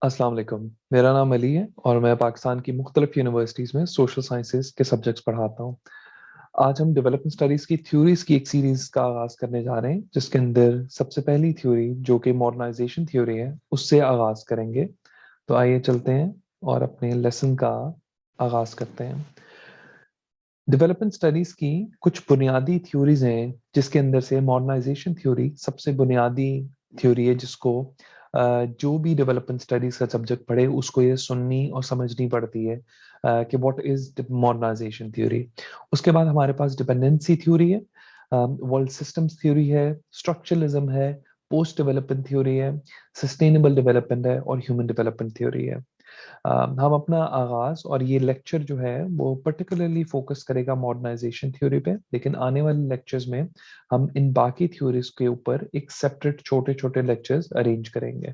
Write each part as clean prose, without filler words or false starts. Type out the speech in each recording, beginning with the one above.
अस्सलाम वालेकुम। मेरा नाम अली है और मैं पाकिस्तान की मुख्तलिफ यूनिवर्सिटीज़ में सोशल साइंसेज़ के सब्जेक्ट्स पढ़ाता हूँ। आज हम डेवलपमेंट स्टडीज़ की थ्योरीज़ की एक सीरीज़ का आगाज़ करने जा रहे हैं, जिसके अंदर सबसे पहली थ्योरी जो कि मॉडर्नाइज़ेशन थ्योरी है, उससे आगाज़ करेंगे। तो आइए चलते हैं और अपने लेसन का आगाज़ करते हैं। डेवलपमेंट स्टडीज़ की कुछ बुनियादी थ्योरीज़ हैं, जिसके अंदर से मॉडर्नाइज़ेशन थ्योरी सबसे बुनियादी थ्योरी है, जिसको जो भी डेवलपमेंट स्टडीज़ का सब्जेक्ट पढ़े, उसको ये सुननी और समझनी पड़ती है कि व्हाट इज़ मॉडर्नाइज़ेशन थ्योरी। उसके बाद हमारे पास डिपेंडेंसी थ्योरी है, वर्ल्ड सिस्टम्स थ्योरी है, स्ट्रक्चरलिज्म है, पोस्ट डेवलपमेंट थ्योरी है, सस्टेनेबल डेवलपमेंट है और ह्यूमन डेवलपमेंट थ्योरी है। हम अपना आगाज़ और ये लेक्चर जो है वो पर्टिकुलरली फोकस करेगा मॉडर्नाइजेशन थ्योरी पे, लेकिन आने वाले लेक्चर्स में हम इन बाकी थ्योरीज के ऊपर एक सेपरेट छोटे छोटे लेक्चर्स अरेंज करेंगे।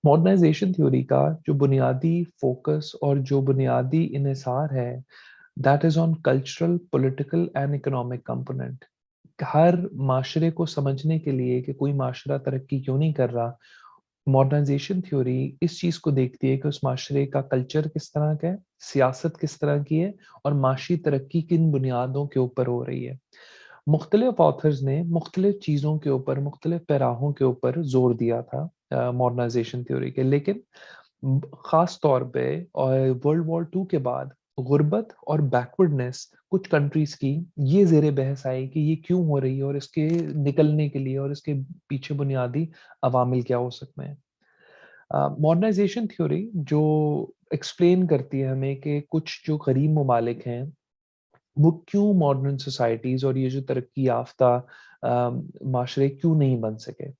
मॉडर्नाइजेशन थ्योरी का जो बुनियादी फोकस और जो बुनियादी इन्हिसार है, that is on cultural, political and economic component. हर माशरे को समझने के लिए कि कोई माशरा तरक्की क्यों नहीं कर रहा, मॉडर्नाइजेशन थ्योरी इस चीज़ को देखती है कि उस माशरे का कल्चर किस तरह का है, सियासत किस तरह की है और माशी तरक्की किन बुनियादों के ऊपर हो रही है। मुख्तलिफ ऑथर्स ने मुख्तलिफ चीज़ों के ऊपर, मुख्तलिफ पैराहों के ऊपर जोर दिया था मॉडर्नाइजेशन थ्योरी के, लेकिन ख़ास तौर पे और वर्ल्ड वॉर टू के बाद गुर्बत और बैकवर्डनेस कुछ कंट्रीज़ की ये ज़ेर बहस आई कि ये क्यों हो रही है और इसके निकलने के लिए और इसके पीछे बुनियादी अवामिल क्या हो सकते हैं। मॉडर्नाइजेशन थ्योरी जो एक्सप्लेन करती है हमें कि कुछ जो गरीब ममालिक हैं, वो क्यों मॉडर्न सोसाइटीज़ और ये जो तरक्की याफ्ता माशरे क्यों नहीं बन सके।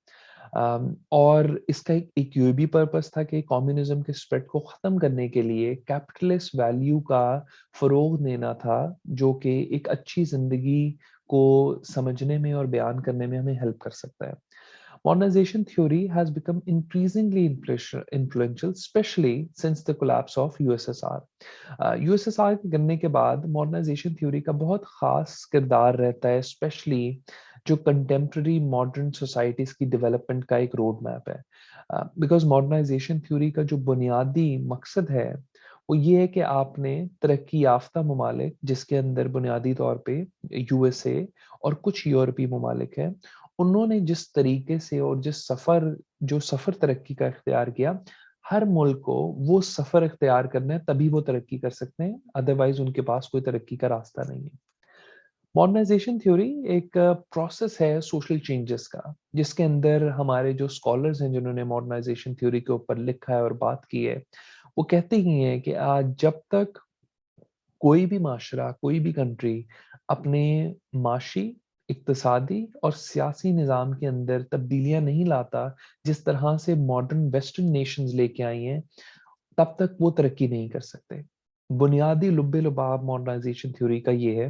और इसका एक ये भी पर्पस था कि कम्युनिज्म के स्प्रेड को ख़त्म करने के लिए कैपिटलिस्ट वैल्यू का फ़रोग़ देना था, जो कि एक अच्छी ज़िंदगी को समझने में और बयान करने में हमें हेल्प कर सकता है। Modernization theory has become increasingly influential, especially since the collapse of USSR. USSR के गिरने के बाद मॉडर्नाइजेशन थ्योरी का बहुत खास किरदार रहता है, स्पेशली जो कंटेम्प्रेरी मॉडर्न सोसाइटीज की डेवलपमेंट का एक रोड मैप है। बिकॉज मॉडर्नाइजेशन थ्योरी का जो बुनियादी मकसद है वो ये है कि आपने तरक्की याफ्ता ममालिक, जिसके अंदर बुनियादी तौर पे यूएसए और कुछ यूरोपीय ममालिक हैं, उन्होंने जिस तरीके से और जो सफ़र तरक्की का इख्तियार किया, हर मुल्क को वो सफ़र इख्तियार करना है, तभी वो तरक्की कर सकते हैं, अदरवाइज़ उनके पास कोई तरक्की का रास्ता नहीं है। मॉडर्नाइजेशन थ्योरी एक प्रोसेस है सोशल चेंजेस का, जिसके अंदर हमारे जो स्कॉलर्स हैं जिन्होंने मॉडर्नाइजेशन थ्योरी के ऊपर लिखा है और बात की है, वो कहते ही हैं कि आज जब तक कोई भी माशरा, कोई भी कंट्री अपने माशी, इक्तसादी और सियासी निज़ाम के अंदर तब्दीलियाँ नहीं लाता, जिस तरह से मॉडर्न वेस्टर्न नेशंस लेके आई हैं, तब तक वो तरक्की नहीं कर सकते। बुनियादी लुब्बे-लुबाब मॉडर्नाइज़ेशन थ्योरी का ये है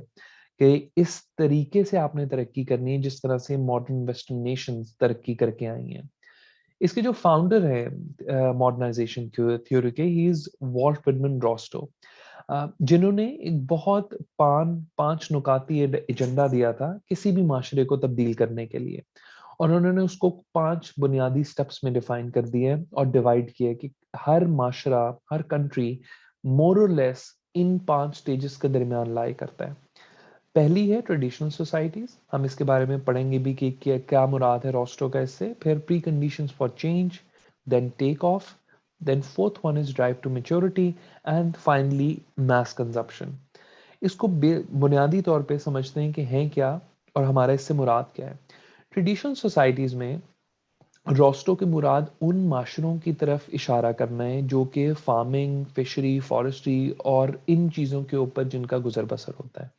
कि इस तरीके से आपने तरक्की करनी है, जिस तरह से मॉडर्न वेस्टर्न नेशंस तरक्की करके आई हैं। इसके जो फाउंडर है मॉडर्नाइजेशन थ्योरी के, ही इज़ वॉल्ट विटमन रॉस्टो, जिन्होंने एक बहुत पाँच नुकाती एजेंडा दिया था किसी भी माशरे को तब्दील करने के लिए, और उन्होंने उसको 5 बुनियादी स्टेप्स में डिफाइन कर दिए और डिवाइड किया कि हर माशरा, हर कंट्री मोर और लेस इन 5 स्टेजेस के दरमियान लाई करता है। पहली है ट्रेडिशनल सोसाइटीज, हम इसके बारे में पढ़ेंगे भी कि क्या मुराद है रोस्टो का इससे। फिर pre conditions for change, then take off, then fourth one is drive to maturity, and finally mass consumption. इसको बुनियादी तौर पे समझते हैं कि हैं क्या और हमारा इससे मुराद क्या है। ट्रेडिशनल सोसाइटीज में रोस्टो के मुराद उन माशरों की तरफ इशारा करना है जो कि फार्मिंग, फिशरी, फॉरेस्ट्री और इन चीज़ों के ऊपर जिनका गुजर बसर होता है।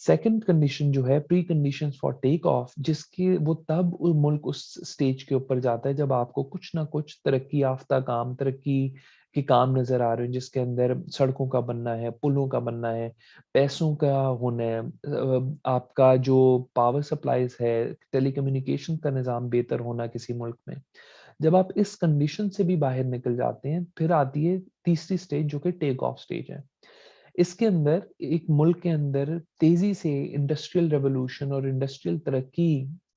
सेकंड कंडीशन जो है pre condition for take off, जिसकी वो तब मुल्क उस स्टेज के ऊपर जाता है जब आपको कुछ ना कुछ तरक्की याफ्ता काम, तरक्की के काम नजर आ रहे हैं, जिसके अंदर सड़कों का बनना है, पुलों का बनना है, पैसों का होना है, आपका जो पावर सप्लाईज है, टेलीकम्युनिकेशन का निज़ाम बेहतर होना किसी मुल्क में। जब आप इस कंडीशन से भी बाहर निकल जाते हैं, फिर आती है तीसरी स्टेज जो कि टेक ऑफ स्टेज है। इसके अंदर एक मुल्क के अंदर तेजी से इंडस्ट्रियल रेवोल्यूशन और इंडस्ट्रियल तरक्की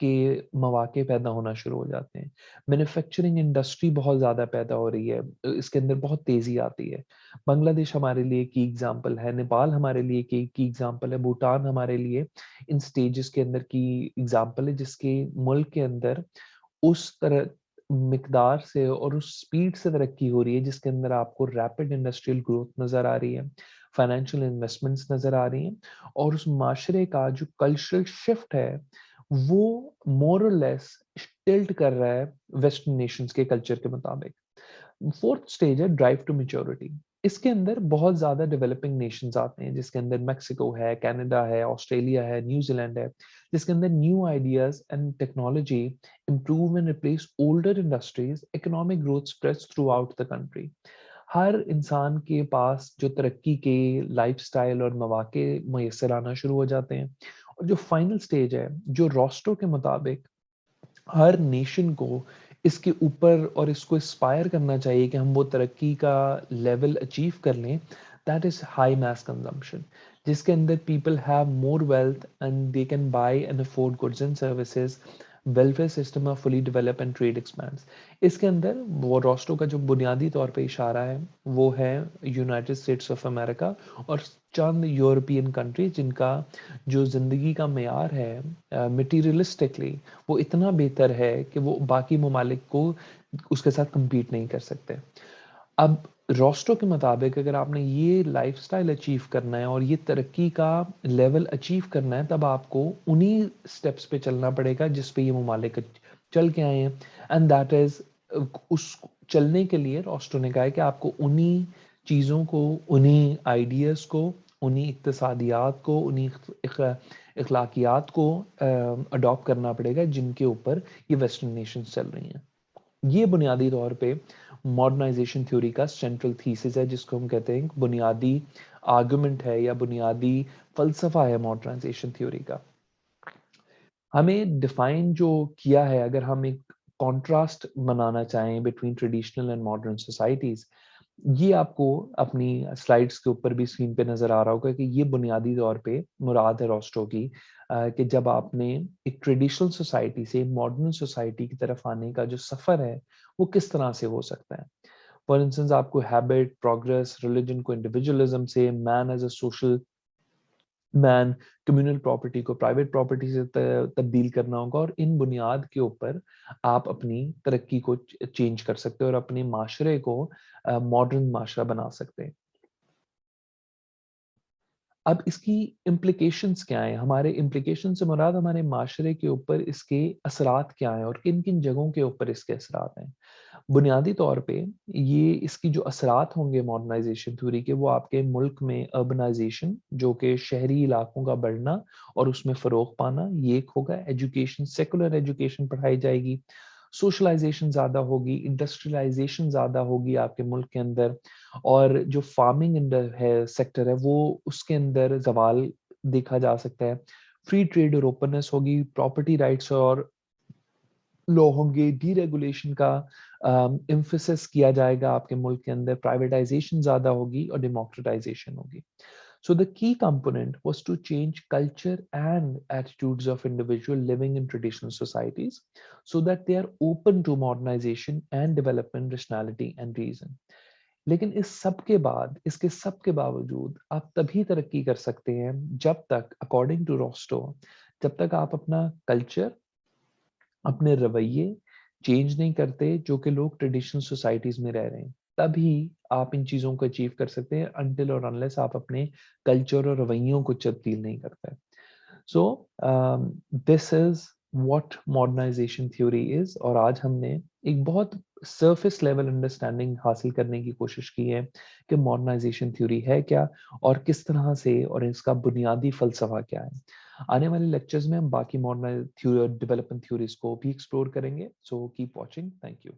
کے مواقع پیدا ہونا شروع ہو جاتے ہیں. مینوفیکچرنگ انڈسٹری بہت زیادہ پیدا ہو رہی ہے، اس کے اندر بہت تیزی آتی ہے. بنگلہ دیش ہمارے لیے کی ایگزامپل ہے، نیپال ہمارے لیے کی ایگزامپل ہے، بھوٹان ہمارے لیے ان سٹیجز کے اندر کی ایگزامپل ہے، جس کے ملک کے اندر اس طرح مقدار سے اور اس سپیڈ سے ترقی ہو رہی ہے جس کے اندر آپ کو ریپڈ انڈسٹریل گروتھ نظر آ رہی ہے، فائنینشیل انویسٹمنٹس نظر آ رہی ہیں، اور اس معاشرے کا جو کلچرل شفٹ ہے وہ مور اور لیس ٹلٹ کر رہا ہے ویسٹرن نیشنز کے کلچر کے مطابق. فورتھ اسٹیج ہے ڈرائیو ٹو میچورٹی. اس کے اندر بہت زیادہ ڈیولپنگ نیشنز آتے ہیں، جس کے اندر میکسیکو ہے، کینیڈا ہے، آسٹریلیا ہے، نیوزی لینڈ ہے، جس کے اندر new ideas and technology improve and replace older industries, economic growth spreads throughout the country. ہر انسان کے پاس جو ترقی کے لائف سٹائل اور مواقع میسر آنا شروع ہو جاتے ہیں. اور جو فائنل سٹیج ہے، جو روسٹو کے مطابق ہر نیشن کو اس کے اوپر اور اس کو اسپائر کرنا چاہیے کہ ہم وہ ترقی کا لیول اچیو کر لیں، that is high mass consumption, جس کے اندر people have more wealth and they can buy and afford goods and services, welfare system are fully develop and trade expands. اس کے اندر وہ روسٹو کا جو بنیادی طور پہ اشارہ ہے وہ ہے یونائٹڈ اسٹیٹس آف امریکہ اور چند یورپین کنٹریز، جن کا جو زندگی کا معیار ہے مٹیریلسٹکلی وہ اتنا بہتر ہے کہ وہ باقی ممالک کو اس کے ساتھ کمپیٹ نہیں کر سکتے. اب روسٹو کے مطابق اگر آپ نے یہ لائف سٹائل اچیو کرنا ہے اور یہ ترقی کا لیول اچیو کرنا ہے، تب آپ کو انہی سٹیپس پہ چلنا پڑے گا جس پہ یہ ممالک چل کے آئے ہیں. اینڈ دیٹ از اس چلنے کے لیے روسٹو نے کہا ہے کہ آپ کو انہی چیزوں کو، انہی آئیڈیاز کو، انہی اقتصادیات کو، انہی اخلاقیات کو اڈاپٹ کرنا پڑے گا جن کے اوپر یہ ویسٹرن نیشنز چل رہی ہیں. یہ بنیادی طور پہ ماڈرنائزیشن تھیوری کا سینٹرل تھیسس ہے، جس کو ہم کہتے ہیں بنیادی آرگومنٹ ہے یا بنیادی فلسفہ ہے ماڈرنائزیشن تھیوری کا. ہمیں ڈیفائن جو کیا ہے، اگر ہم ایک کانٹراسٹ بنانا چاہیں between traditional and modern societies, یہ آپ کو اپنی سلائڈس کے اوپر بھی اسکرین پہ نظر آ رہا ہوگا کہ یہ بنیادی طور پہ مراد ہے روسٹو کی، کہ جب آپ نے ایک ٹریڈیشنل سوسائٹی سے ماڈرن سوسائٹی کی طرف آنے کا جو سفر ہے وہ کس طرح سے ہو سکتا ہے. فار انسٹنس آپ کو ہیبٹ، پروگرس، ریلیجن کو انڈیویجولزم سے، man as a social man, communal property کو پرائیویٹ پراپرٹی سے تبدیل کرنا ہوگا، اور ان بنیاد کے اوپر آپ اپنی ترقی کو چینج کر سکتے ہیں اور اپنے معاشرے کو ماڈرن معاشرہ بنا سکتے ہیں. اب اس کی امپلیکیشنز کیا ہیں؟ ہمارے امپلیکیشن سے مراد ہمارے معاشرے کے اوپر اس کے اثرات کیا ہیں اور کن کن جگہوں کے اوپر اس کے اثرات ہیں. بنیادی طور پہ یہ اس کی جو اثرات ہوں گے ماڈرنائزیشن تھیوری کے، وہ آپ کے ملک میں اربنائزیشن، جو کہ شہری علاقوں کا بڑھنا اور اس میں فروغ پانا، یہ ایک ہوگا. ایجوکیشن، سیکولر ایجوکیشن پڑھائی جائے گی، سوشلائزیشن زیادہ ہوگی، انڈسٹریلائزیشن زیادہ ہوگی آپ کے ملک کے اندر، اور جو فارمنگ ہے سیکٹر ہے وہ اس کے اندر زوال دیکھا جا سکتا ہے. فری ٹریڈ اور اوپننس ہوگی، پراپرٹی رائٹس اور لو ہوں گے، ڈی ریگولیشن کا ایمفیسس کیا جائے گا آپ کے ملک کے اندر، پرائیویٹائزیشن زیادہ ہوگی اور ڈیموکریٹائزیشن ہوگی. So the key component was to change culture and attitudes of individuals living in traditional societies so that they are open to modernization and development, rationality and reason. لیکن اس سب کے بعد، اس کے سب کے باوجود آپ تبھی ترقی کر سکتے ہیں جب تک، اکارڈنگ ٹو روسٹو، جب تک آپ اپنا کلچر، اپنے رویے چینج نہیں کرتے جو کہ لوگ ٹریڈیشنل سوسائٹیز میں رہ رہے ہیں. تبھی آپ ان چیزوں کو اچیو کر سکتے ہیں، انٹل اور انلیس آپ اپنے کلچر اور رویوں کو تبدیل نہیں کرتے. So this is what modernisation theory is. اور آج ہم نے ایک بہت سرفیس لیول انڈرسٹینڈنگ حاصل کرنے کی کوشش کی ہے کہ ماڈرنائزیشن تھیوری ہے کیا اور کس طرح سے، اور اس کا بنیادی فلسفہ کیا ہے. آنے والے لیکچرز میں ہم باقی ماڈرن ڈیولپمنٹ تھیوریز کو بھی ایکسپلور کریں گے. So keep watching. Thank you.